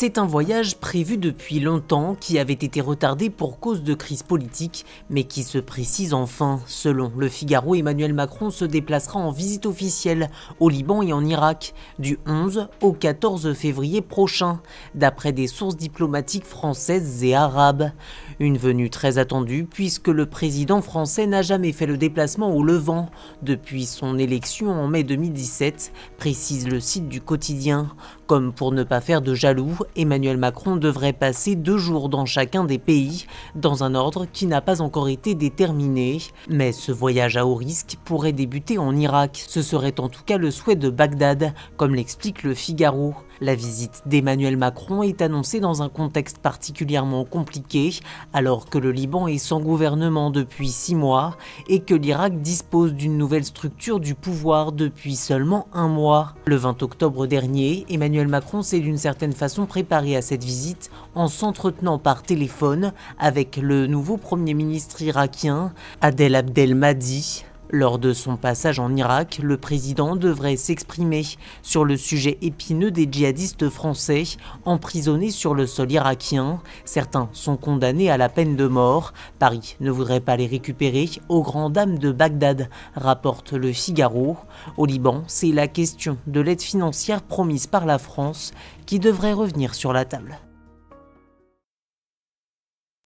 C'est un voyage prévu depuis longtemps qui avait été retardé pour cause de crise politique, mais qui se précise enfin. Selon Le Figaro, Emmanuel Macron se déplacera en visite officielle au Liban et en Irak du 11 au 14 février prochain, d'après des sources diplomatiques françaises et arabes. Une venue très attendue puisque le président français n'a jamais fait le déplacement au Levant depuis son élection en mai 2017, précise le site du quotidien. Comme pour ne pas faire de jaloux, Emmanuel Macron devrait passer 2 jours dans chacun des pays, dans un ordre qui n'a pas encore été déterminé. Mais ce voyage à haut risque pourrait débuter en Irak. Ce serait en tout cas le souhait de Bagdad, comme l'explique Le Figaro. La visite d'Emmanuel Macron est annoncée dans un contexte particulièrement compliqué, alors que le Liban est sans gouvernement depuis 6 mois et que l'Irak dispose d'une nouvelle structure du pouvoir depuis seulement 1 mois. Le 20 octobre dernier, Emmanuel Macron s'est d'une certaine façon préparé à cette visite en s'entretenant par téléphone avec le nouveau Premier ministre irakien, Adel Abdel Mahdi. Lors de son passage en Irak, le président devrait s'exprimer sur le sujet épineux des djihadistes français emprisonnés sur le sol irakien. Certains sont condamnés à la peine de mort. Paris ne voudrait pas les récupérer aux grandes dames de Bagdad, rapporte Le Figaro. Au Liban, c'est la question de l'aide financière promise par la France qui devrait revenir sur la table.